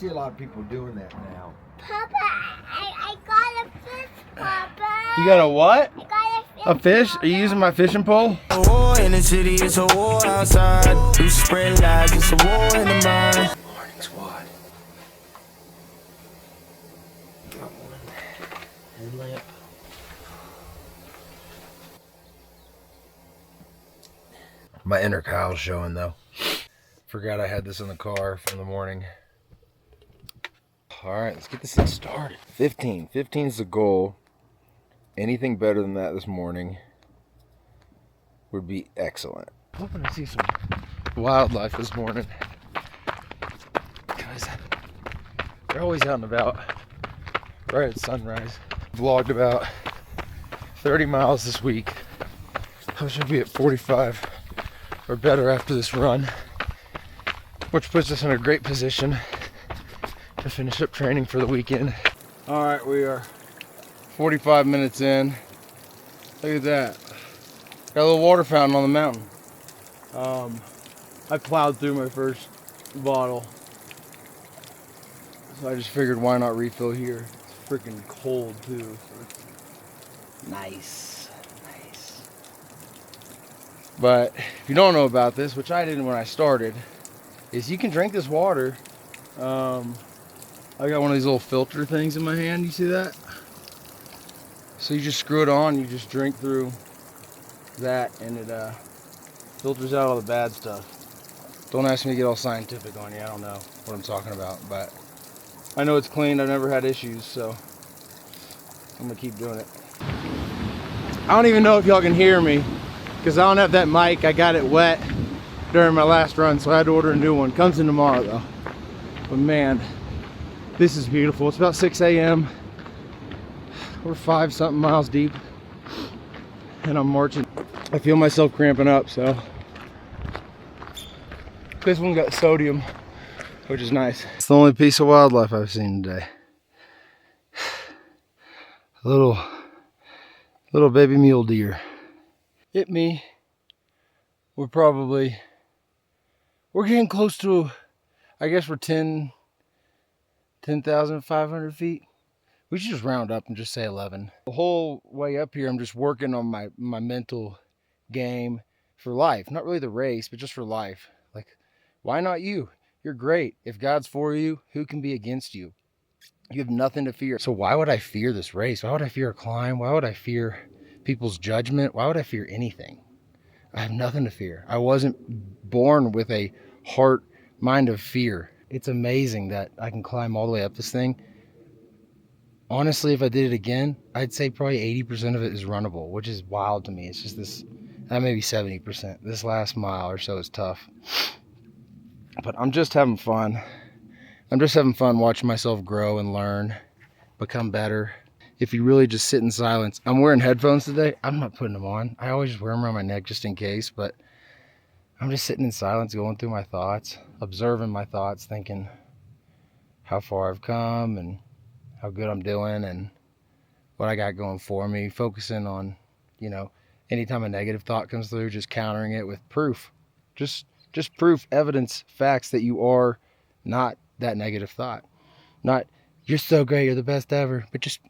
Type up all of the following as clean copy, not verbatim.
see a lot of people doing that now. Papa, I got a fish, Papa. You got a what? I got A fish? Are you using my fishing pole? A war in the city, it's a war outside. We spread lies, it's a war in the mind. Morning squad. Got one headlamp. My inner Kyle's showing though. Forgot I had this in the car from the morning. All right, let's get this thing started. 15 is the goal. Anything better than that this morning would be excellent. Hoping to see some wildlife this morning. Guys, they're always out and about right at sunrise. Vlogged about 30 miles this week. I should be at 45 or better after this run, which puts us in a great position to finish up training for the weekend. All right, we are 45 minutes in. Look at that. Got a little water fountain on the mountain. I plowed through my first bottle, so I just figured why not refill here. It's freaking cold too. So nice. But if you don't know about this, which I didn't when I started, is you can drink this water. I got one of these little filter things in my hand. You see that? So you just screw it on, you just drink through that, and it filters out all the bad stuff. Don't ask me to get all scientific on you. I don't know what I'm talking about, but I know it's clean. I've never had issues, so I'm gonna keep doing it. I don't even know if y'all can hear me because I don't have that mic. I got it wet during my last run, so I had to order a new one. Comes in tomorrow though. But man, this is beautiful. It's about 6 a.m. We're 5-something miles deep, and I'm marching. I feel myself cramping up, so this one got sodium, which is nice. It's the only piece of wildlife I've seen today. A little baby mule deer. Hit me. We're getting close to, I guess we're 10,500 feet. We should just round up and just say 11. The whole way up here, I'm just working on my mental game for life. Not really the race, but just for life. Like, why not you? You're great. If God's for you, who can be against you? You have nothing to fear. So why would I fear this race? Why would I fear a climb? Why would I fear people's judgment? Why would I fear anything? I have nothing to fear. I wasn't born with a mind of fear. It's amazing that I can climb all the way up this thing. Honestly, if I did it again, I'd say probably 80% of it is runnable, which is wild to me. It's just this, maybe 70%. This last mile or so is tough. But I'm just having fun. I'm just having fun watching myself grow and learn, become better. If you really just sit in silence. I'm wearing headphones today. I'm not putting them on. I always just wear them around my neck just in case, but I'm just sitting in silence, going through my thoughts, observing my thoughts, thinking how far I've come and how good I'm doing and what I got going for me, focusing on, anytime a negative thought comes through, just countering it with proof. Just proof, evidence, facts that you are not that negative thought. Not, you're so great, you're the best ever, but just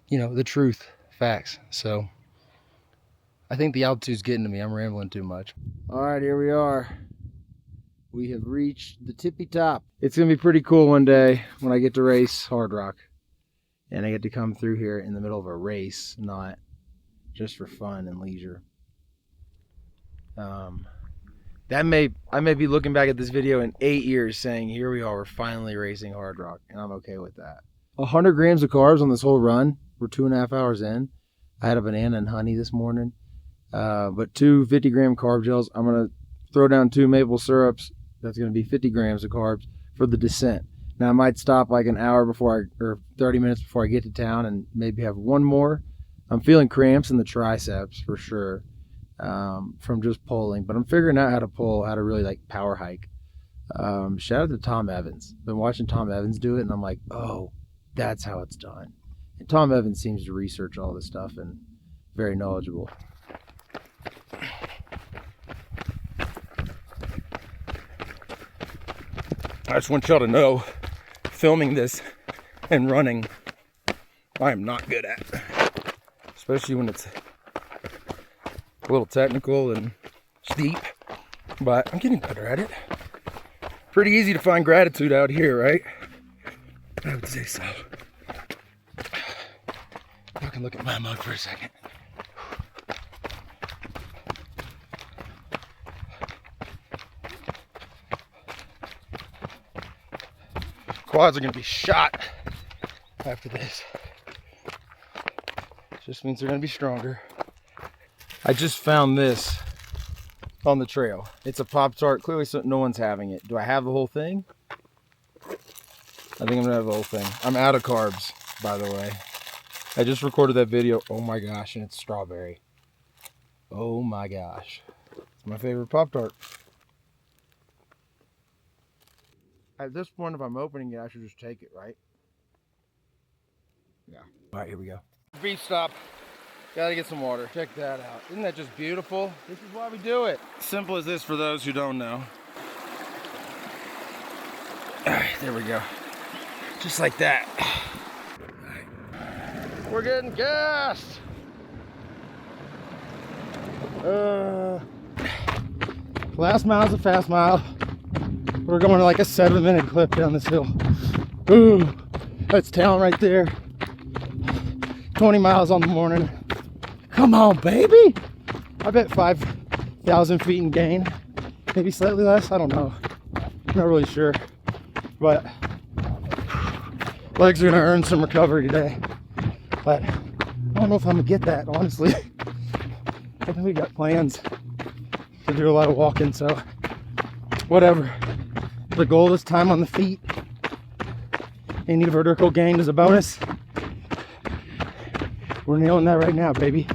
the truth, facts. So I think the altitude's getting to me. I'm rambling too much. All right, here we are. We have reached the tippy top. It's going to be pretty cool one day when I get to race Hard Rock. And I get to come through here in the middle of a race, not just for fun and leisure. I may be looking back at this video in 8 years saying, here we are, we're finally racing Hard Rock. And I'm okay with that. 100 grams of carbs on this whole run. We're 2.5 hours in. I had a banana and honey this morning. But 2 50-gram carb gels. I'm going to throw down 2 maple syrups. That's going to be 50 grams of carbs for the descent. Now I might stop like an hour or 30 minutes before I get to town and maybe have one more. I'm feeling cramps in the triceps for sure from just pulling, but I'm figuring out how to pull, how to really power hike. Shout out to Tom Evans. Been watching Tom Evans do it and I'm like, oh, that's how it's done. And Tom Evans seems to research all this stuff and very knowledgeable. I just want y'all to know filming this and running, I am not good at. Especially when it's a little technical and steep, but I'm getting better at it. Pretty easy to find gratitude out here, right? I would say so. I can look at my mug for a second. Quads are gonna be shot after this. Just means they're gonna be stronger. I just found this on the trail. It's a Pop-Tart. Clearly no one's having it. Do I have the whole thing? I think I'm gonna have the whole thing. I'm out of carbs, by the way. I just recorded that video. Oh my gosh, and it's strawberry. Oh my gosh. It's my favorite Pop-Tart. At this point, if I'm opening it, I should just take it, right? Yeah. All right, here we go. Beach stop. Gotta get some water. Check that out. Isn't that just beautiful? This is why we do it. Simple as this for those who don't know. All right, there we go. Just like that. All right. We're getting gassed. Last mile's a fast mile. We're going like a 7-minute clip down this hill. Ooh, that's town right there. 20 miles on the morning. Come on, baby. I bet 5,000 feet in gain. Maybe slightly less, I don't know. I'm not really sure. But legs are gonna earn some recovery today. But I don't know if I'm gonna get that, honestly. I think we got plans to do a lot of walking, so whatever. The goal is time on the feet. Any vertical gain is a bonus. We're nailing that right now, baby.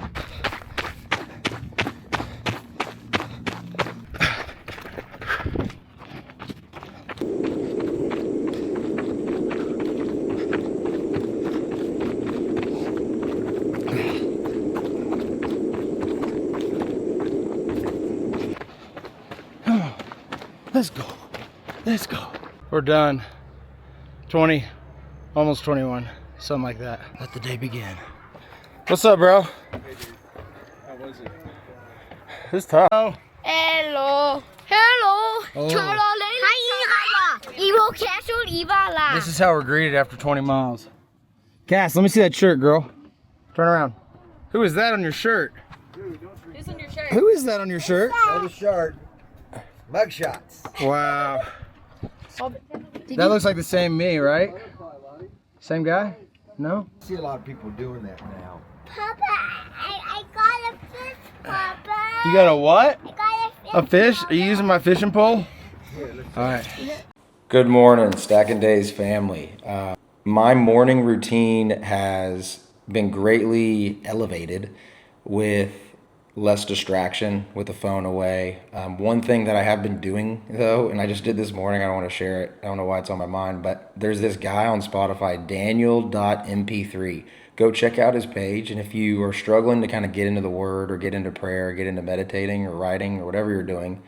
Let's go. Let's go. We're done. 20, almost 21, something like that. Let the day begin. What's up, bro? Hey, dude. How was it? It's tough. Hello. Hello. Oh. This is how we're greeted after 20 miles. Cass, let me see that shirt, girl. Turn around. Who is that on your shirt? Who's on your shirt? Who is that on your shirt? Not a shirt. Mug shots. Wow. That looks like the same me, right? Same guy? No? I see a lot of people doing that now. Papa, I got a fish, Papa. You got a what? I got A fish? Are you using my fishing pole? All right. Good morning, Stacking Days family. My morning routine has been greatly elevated with less distraction, with the phone away. One thing that I have been doing though, and I just did this morning, I don't want to share it, I don't know why it's on my mind, but there's this guy on Spotify, Daniel.mp3. Go check out his page, and if you are struggling to kind of get into the word or get into prayer or get into meditating or writing or whatever you're doing,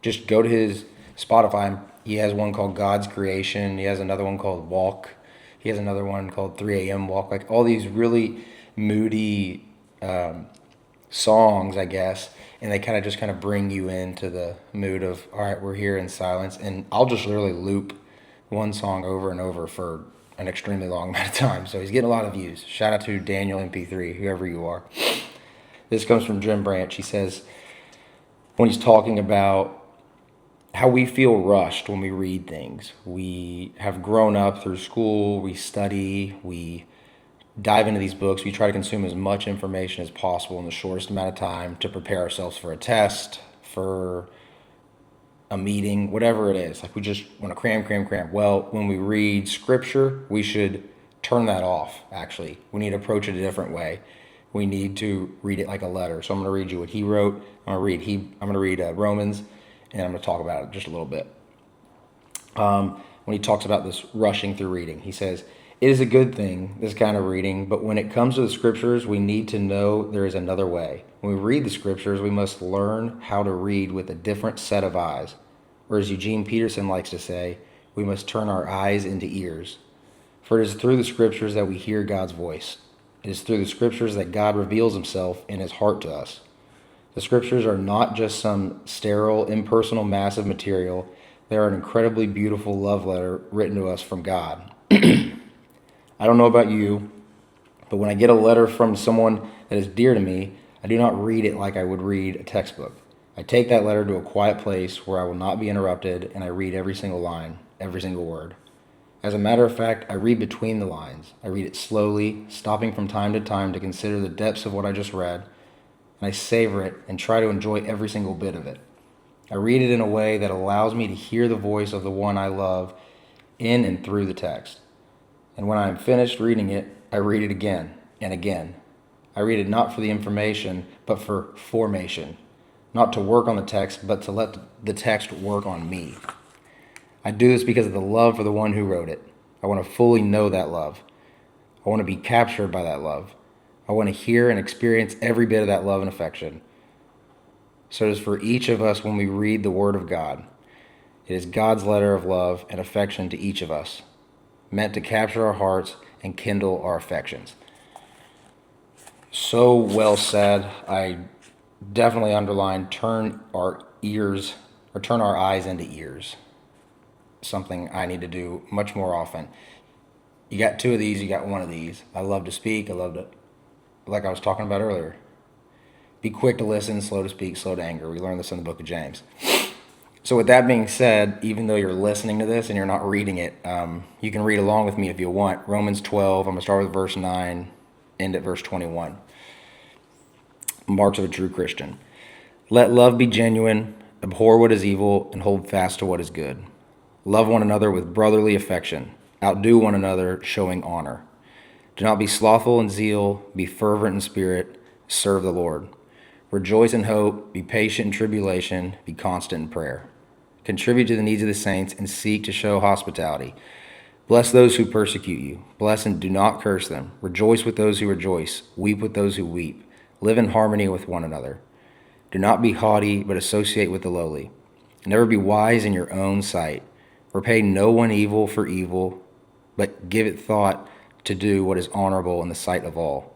just go to his Spotify. He has one called God's Creation. He has another one called Walk. He has another one called 3 a.m. Walk. Like all these really moody songs, I guess, and they kind of bring you into the mood of, all right, we're here in silence. And I'll just literally loop one song over and over for an extremely long amount of time. So he's getting a lot of views. Shout out to Daniel MP3, whoever you are. This comes from Jim Branch. He says, when he's talking about how we feel rushed when we read things. We have grown up through school, we study, we dive into these books, we try to consume as much information as possible in the shortest amount of time to prepare ourselves for a test, for a meeting, whatever it is. Like we just want to cram. Well, when we read scripture, we should turn that off, actually. We need to approach it a different way. We need to read it like a letter. So I'm going to read you what he wrote. I'm going to read Romans, and I'm going to talk about it just a little bit. When he talks about this rushing through reading, he says, it is a good thing, this kind of reading, but when it comes to the scriptures, we need to know there is another way. When we read the scriptures, we must learn how to read with a different set of eyes. Or as Eugene Peterson likes to say, we must turn our eyes into ears. For it is through the scriptures that we hear God's voice. It is through the scriptures that God reveals himself in his heart to us. The scriptures are not just some sterile, impersonal mass of material. They are an incredibly beautiful love letter written to us from God. I don't know about you, but when I get a letter from someone that is dear to me, I do not read it like I would read a textbook. I take that letter to a quiet place where I will not be interrupted, and I read every single line, every single word. As a matter of fact, I read between the lines. I read it slowly, stopping from time to time to consider the depths of what I just read, and I savor it and try to enjoy every single bit of it. I read it in a way that allows me to hear the voice of the one I love in and through the text. And when I am finished reading it, I read it again and again. I read it not for the information, but for formation. Not to work on the text, but to let the text work on me. I do this because of the love for the one who wrote it. I want to fully know that love. I want to be captured by that love. I want to hear and experience every bit of that love and affection. So it is for each of us when we read the Word of God. It is God's letter of love and affection to each of us, meant to capture our hearts and kindle our affections. So well said. I definitely underlined turn our eyes into ears. Something I need to do much more often. You got two of these, you got one of these. I love to speak, I love to, like I was talking about earlier. Be quick to listen, slow to speak, slow to anger. We learned this in the book of James. So with that being said, even though you're listening to this and you're not reading it, you can read along with me if you want. Romans 12, I'm going to start with verse 9, end at verse 21. Marks of a true Christian. Let love be genuine, abhor what is evil, and hold fast to what is good. Love one another with brotherly affection. Outdo one another, showing honor. Do not be slothful in zeal, be fervent in spirit, serve the Lord. Rejoice in hope, be patient in tribulation, be constant in prayer. Contribute to the needs of the saints and seek to show hospitality. Bless those who persecute you. Bless and do not curse them. Rejoice with those who rejoice. Weep with those who weep. Live in harmony with one another. Do not be haughty, but associate with the lowly. Never be wise in your own sight. Repay no one evil for evil, but give it thought to do what is honorable in the sight of all.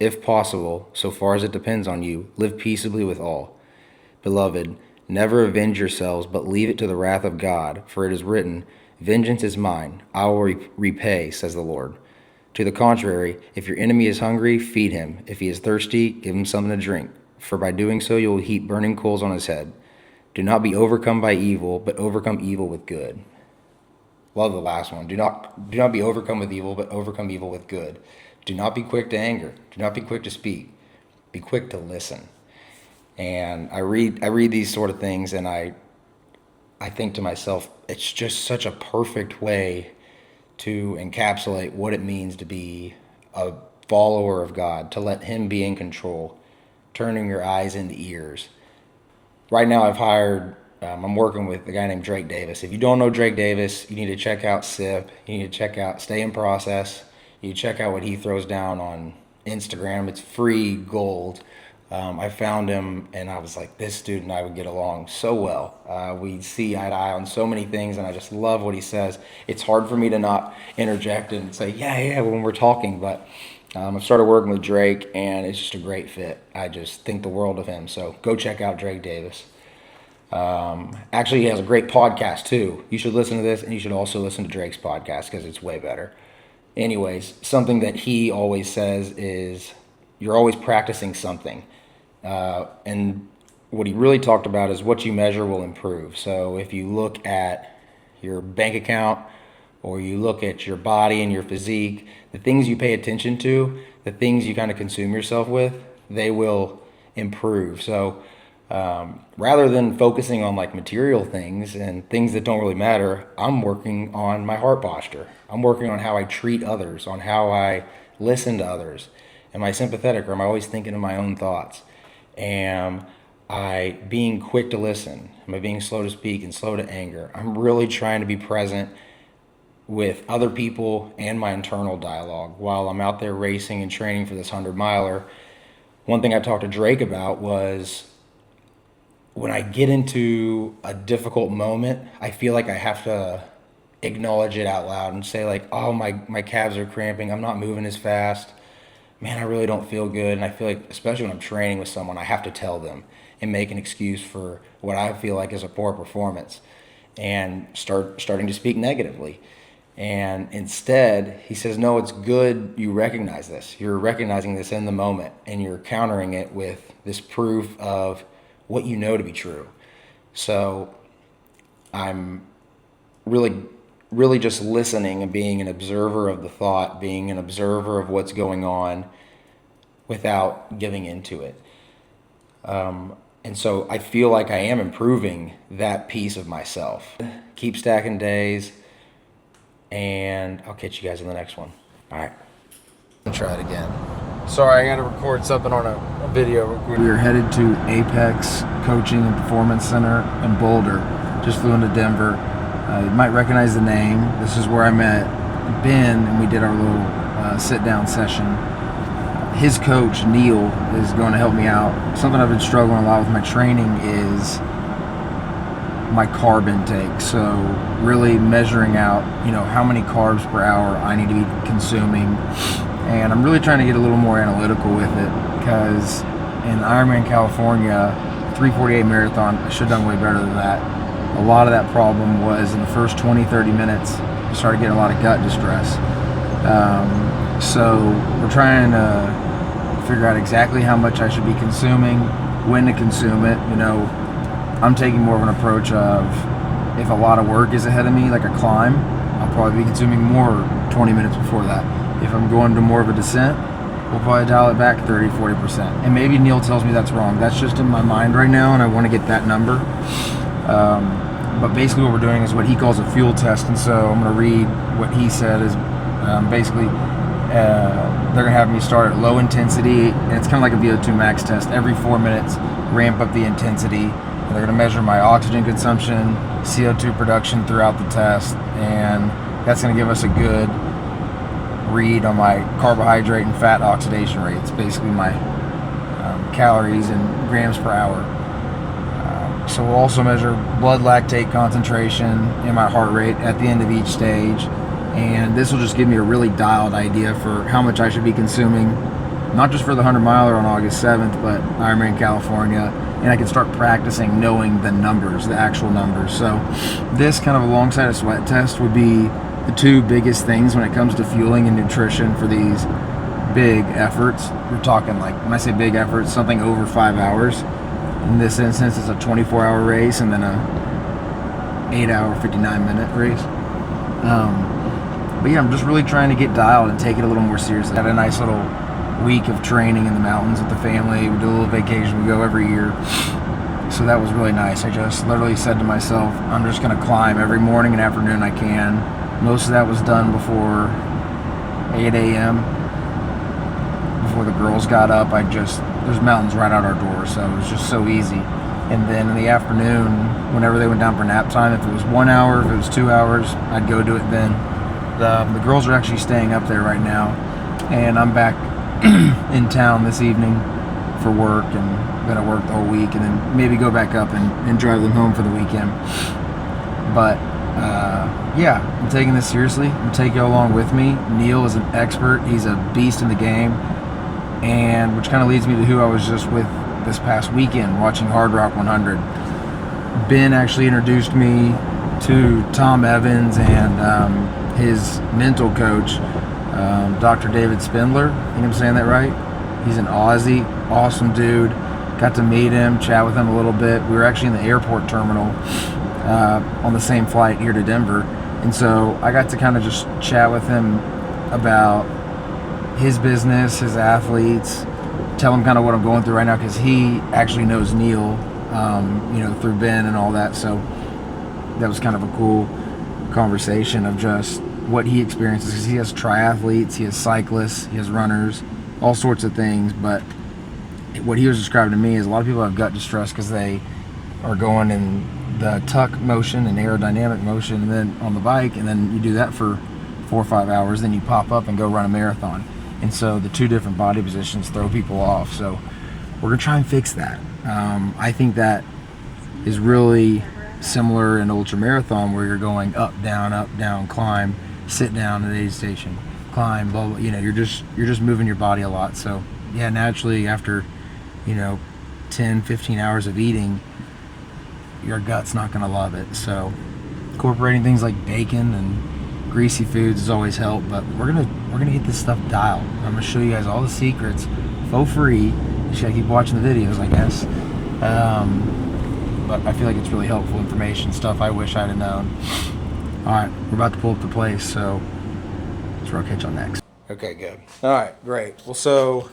If possible, so far as it depends on you, live peaceably with all. Beloved, never avenge yourselves, but leave it to the wrath of God, for it is written, Vengeance is mine, I will repay, says the Lord. To the contrary, if your enemy is hungry, feed him. If he is thirsty, give him something to drink, for by doing so you will heap burning coals on his head. Do not be overcome by evil, but overcome evil with good. Love the last one. Do not be overcome with evil, but overcome evil with good. Do not be quick to anger. Do not be quick to speak. Be quick to listen. And I read these sort of things, and I think to myself, it's just such a perfect way to encapsulate what it means to be a follower of God, to let him be in control, turning your eyes into ears. Right now I'm working with a guy named Drake Davis. If you don't know Drake Davis, you need to check out SIP. You need to check out Stay in Process. You check out what he throws down on Instagram. It's free gold. I found him, and I was like, this dude and I would get along so well. We see eye to eye on so many things, and I just love what he says. It's hard for me to not interject and say, yeah, when we're talking, but I've started working with Drake, and it's just a great fit. I just think the world of him, so go check out Drake Davis. Actually, he has a great podcast, too. You should listen to this, and you should also listen to Drake's podcast, because it's way better. Anyways, something that he always says is, you're always practicing something. And what he really talked about is what you measure will improve. So if you look at your bank account, or you look at your body and your physique, the things you pay attention to, the things you kind of consume yourself with, they will improve. So rather than focusing on like material things and things that don't really matter, I'm working on my heart posture. I'm working on how I treat others, on how I listen to others. Am I sympathetic, or am I always thinking of my own thoughts? Am I being quick to listen? Am I being slow to speak and slow to anger? I'm really trying to be present with other people and my internal dialogue while I'm out there racing and training for this 100-miler. One thing I talked to Drake about was, when I get into a difficult moment, I feel like I have to acknowledge it out loud and say like, oh, my calves are cramping, I'm not moving as fast, man, I really don't feel good. And I feel like, especially when I'm training with someone, I have to tell them and make an excuse for what I feel like is a poor performance, and starting to speak negatively. And instead, he says, no, it's good you recognize this. You're recognizing this in the moment, and you're countering it with this proof of what you know to be true. So I'm really just listening and being an observer of the thought, being an observer of what's going on without giving into it. And so I feel like I am improving that piece of myself. Keep stacking days, and I'll catch you guys in the next one. All right. Try it again. Sorry, I got to record something on a video. We are headed to Apex Coaching and Performance Center in Boulder. Just flew into Denver. You might recognize the name. This is where I met Ben, and we did our little sit-down session. His coach, Neil, is going to help me out. Something I've been struggling a lot with my training is my carb intake. So really measuring out, how many carbs per hour I need to be consuming. And I'm really trying to get a little more analytical with it, because in Ironman California, 348 marathon, I should have done way better than that. A lot of that problem was in the first 20-30 minutes, I started getting a lot of gut distress. So we're trying to figure out exactly how much I should be consuming, when to consume it. I'm taking more of an approach of, if a lot of work is ahead of me, like a climb, I'll probably be consuming more 20 minutes before that. If I'm going to more of a descent, we'll probably dial it back 30-40%. And maybe Neil tells me that's wrong. That's just in my mind right now, and I want to get that number. But basically what we're doing is what he calls a fuel test, and so I'm going to read what he said is basically they're going to have me start at low intensity, and it's kind of like a VO2 max test. Every 4 minutes, ramp up the intensity. They're going to measure my oxygen consumption, CO2 production throughout the test, and that's going to give us a good read on my carbohydrate and fat oxidation rates, basically my calories and grams per hour. So we'll also measure blood lactate concentration and my heart rate at the end of each stage, and this will just give me a really dialed idea for how much I should be consuming, not just for the 100-miler on August 7th, but Ironman California, and I can start practicing knowing the numbers, the actual numbers. So this kind of alongside a sweat test would be the two biggest things when it comes to fueling and nutrition for these big efforts. We're talking, like, when I say big efforts, something over 5 hours. In this instance, it's a 24-hour race and then a 8-hour, 59-minute race. But yeah, I'm just really trying to get dialed and take it a little more seriously. I had a nice little week of training in the mountains with the family. We do a little vacation. We go every year. So that was really nice. I just literally said to myself, I'm just going to climb every morning and afternoon I can. Most of that was done before 8 a.m. Before the girls got up. There's mountains right out our door, so it was just so easy. And then in the afternoon, whenever they went down for nap time, if it was 1 hour, if it was 2 hours, I'd go do it then. The girls are actually staying up there right now, and I'm back in town this evening for work, and gonna work the whole week, and then maybe go back up and drive them home for the weekend. But yeah, I'm taking this seriously. I'm taking you along with me. Neil is an expert. He's a beast in the game, and which kind of leads me to who I was just with this past weekend watching Hard Rock 100. Ben actually introduced me to Tom Evans and his mental coach, Dr. David Spindler. I think I'm saying that right. He's an Aussie, awesome dude. Got to meet him, chat with him a little bit. We were actually in the airport terminal on the same flight here to Denver. And so I got to kind of just chat with him about his business, his athletes, tell him kind of what I'm going through right now, because he actually knows Neil, through Ben and all that. So that was kind of a cool conversation of just what he experiences, because he has triathletes, he has cyclists, he has runners, all sorts of things. But what he was describing to me is a lot of people have gut distress because they are going in the tuck motion and aerodynamic motion, and then on the bike, and then you do that for 4 or 5 hours, then you pop up and go run a marathon. And so the two different body positions throw people off. So we're gonna try and fix that. I think that is really similar in ultra marathon where you're going up, down, climb, sit down at aid station, climb, blah, blah. You know, you're just moving your body a lot. So yeah, naturally after, you know, 10, 15 hours of eating, your gut's not going to love it. So incorporating things like bacon and greasy foods has always helped, but we're gonna get this stuff dialed. I'm gonna show you guys all the secrets for free. You just gotta keep watching the videos, I guess. But I feel like it's really helpful information, stuff I wish I'd have known. All right, we're about to pull up the place, so that's where I'll catch on next. Okay, good. All right, great. Well, so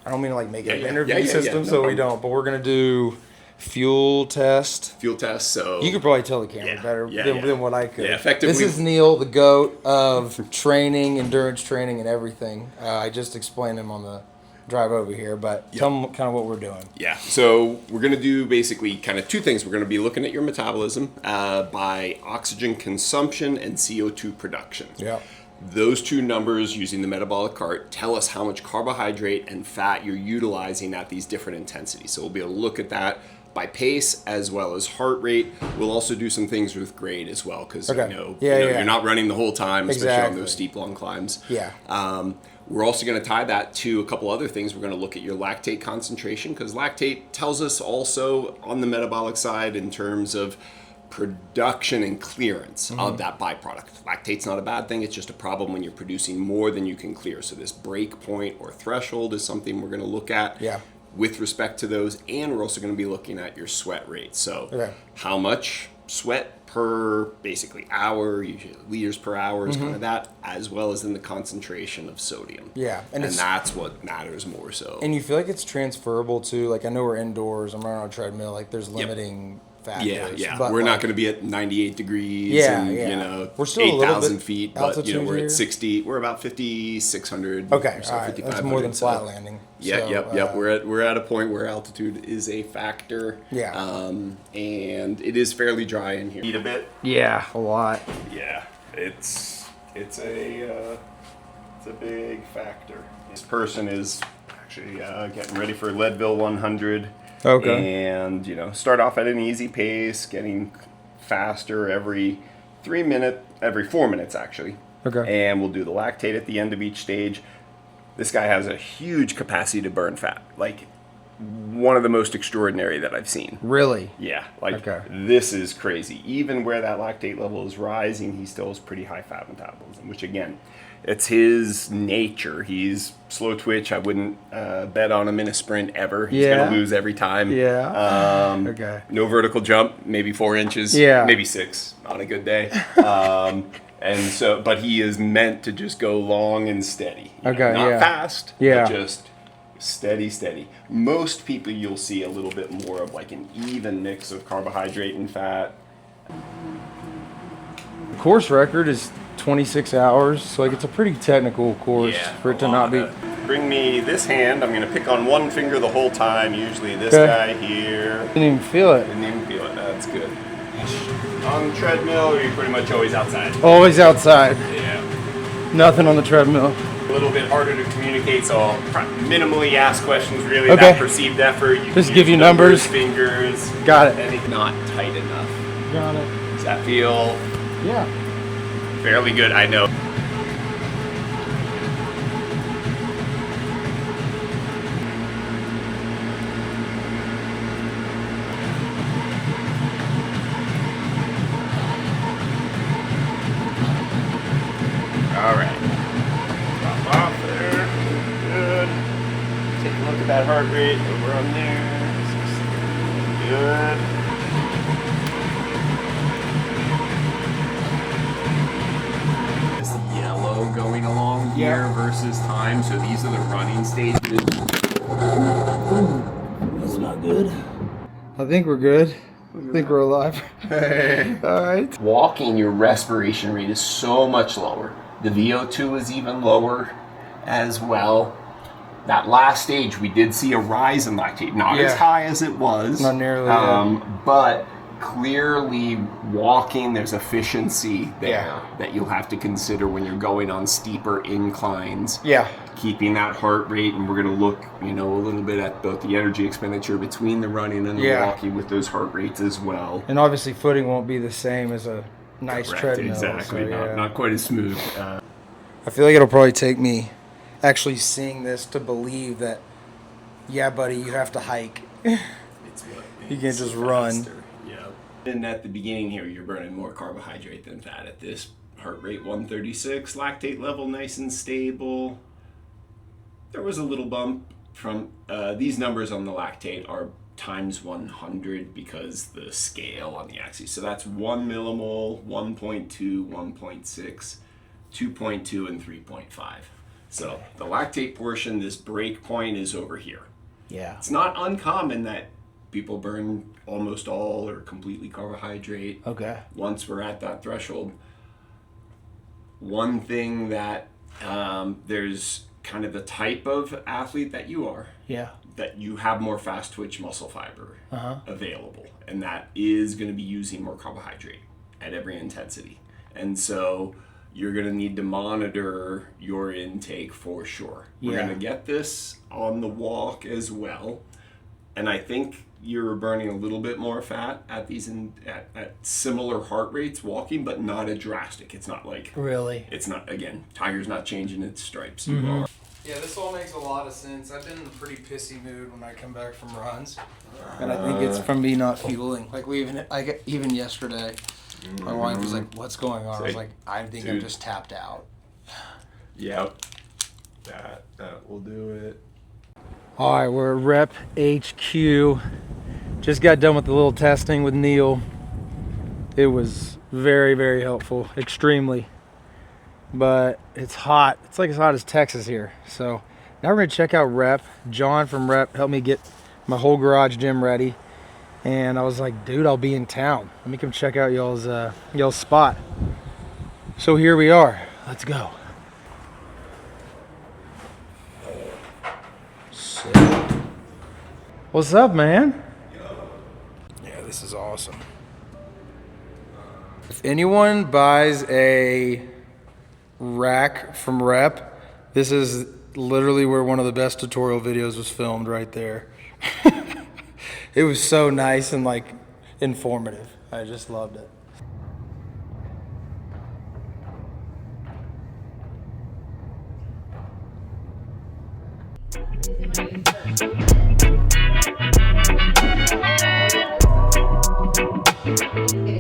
I don't mean to like make it an interview system, no so we problem. don't. But we're gonna do fuel test. Fuel test. So You could probably tell the camera better than what I could. Yeah, effectively. This is Neil, the GOAT of training, endurance training, and everything. I just explained him on the drive over here, but tell them kind of what we're doing. Yeah, so we're going to do basically kind of two things. We're going to be looking at your metabolism by oxygen consumption and CO2 production. Yeah. Those two numbers using the metabolic cart tell us how much carbohydrate and fat you're utilizing at these different intensities. So we'll be able to look at that by pace as well as heart rate. We'll also do some things with grade as well because you're not running the whole time, especially on those steep long climbs. Yeah. We're also going to tie that to a couple other things. We're going to look at your lactate concentration because lactate tells us also on the metabolic side in terms of production and clearance of that byproduct. Lactate's not a bad thing. It's just a problem when you're producing more than you can clear. So this break point or threshold is something we're going to look at with respect to those. And we're also going to be looking at your sweat rate. So how much sweat per basically hour, usually liters per hour is kind of that, as well as in the concentration of sodium. Yeah. And that's what matters more so. And you feel like it's transferable to, like, I know we're indoors, I'm running on a treadmill, like there's limiting factors. Yeah. But we're like, not going to be at 98 degrees you know, we're still 8,000 feet, but you know, we're here. at 60, we're about 5,600. Okay, so all right. That's more than flat landing. Yeah, So, we're at a point where altitude is a factor. Yeah. And it is fairly dry in here. Eat a bit. Yeah, a lot. Yeah, it's a big factor. This person is actually getting ready for Leadville 100. Okay. And you know, start off at an easy pace, getting faster every 4 minutes actually. Okay. And we'll do the lactate at the end of each stage. This guy has a huge capacity to burn fat, like one of the most extraordinary that I've seen. Really? Yeah, like this is crazy. Even where that lactate level is rising, he still has pretty high fat metabolism, which again, it's his nature. He's slow twitch. I wouldn't bet on him in a sprint ever. He's going to lose every time. Yeah. No vertical jump, maybe 4 inches, maybe 6 on a good day. And so, but he is meant to just go long and steady. Not fast, but just steady. Most people you'll see a little bit more of like an even mix of carbohydrate and fat. The course record is 26 hours, so like it's a pretty technical course for it to not be. Bring me this hand. I'm gonna pick on one finger the whole time. Usually this guy here. Didn't even feel it. Didn't even feel it. That's good. On the treadmill, or are you pretty much always outside? Always outside. Yeah. Nothing on the treadmill. A little bit harder to communicate, so I'll minimally ask questions. Really, that perceived effort. You just give you numbers. Fingers. Got it. And it's not tight enough. Got it. Does that feel? Yeah. Fairly good, I know. All right. Drop off there. Good. Take a look at that heart rate over on there. Good. Going along here versus time, so these are the running stages. That's not good. I think we're good. I think we're alive. All right. Walking, your respiration rate is so much lower. The VO2 is even lower as well. That last stage, we did see a rise in lactate. Not as high as it was. Not nearly. But clearly walking, there's efficiency there Yeah. that you'll have to consider when you're going on steeper inclines. Yeah. Keeping that heart rate, and we're going to look, a little bit at both the energy expenditure between the running and the walking with those heart rates as well. And obviously footing won't be the same as a nice Correct, treadmill. exactly. So, yeah. Not quite as smooth. I feel like it'll probably take me actually seeing this to believe that, yeah, buddy, you have to hike. You can't just run. Yeah. And at the beginning here, you're burning more carbohydrate than fat at this heart rate, 136. Lactate level nice and stable. There was a little bump from these numbers on the lactate are times 100 because the scale on the axis. So that's 1 millimole, 1.2, 1.6, 2.2, and 3.5. So the lactate portion, this break point is over here. Yeah. It's not uncommon that people burn almost all or completely carbohydrate. Okay. Once we're at that threshold. One thing that there's kind of the type of athlete that you are. Yeah. That you have more fast twitch muscle fiber available. And that is going to be using more carbohydrate at every intensity. And so you're going to need to monitor your intake for sure. We're going to get this on the walk as well. And I think you're burning a little bit more fat at these at similar heart rates walking, but not a drastic. It's not like Really? it's not, again, Tiger's not changing its stripes. You are. Yeah, this all makes a lot of sense. I've been in a pretty pissy mood when I come back from runs, and I think it's from me not fueling. Like even yesterday, my wife was like, "What's going on?" I was like, "I think I'm just tapped out." Yep. That will do it. All right, we're at Rep HQ. Just got done with the little testing with Neil. It was very, very helpful, extremely. But it's hot. It's like as hot as Texas here. So now we're gonna check out Rep. John from Rep helped me get my whole garage gym ready. And I was like, dude, I'll be in town. Let me come check out y'all's spot. So here we are. Let's go. What's up, man? Yeah, this is awesome. If anyone buys a rack from Rep, this is literally where one of the best tutorial videos was filmed, right there. It was so nice and like informative. I just loved it. Okay.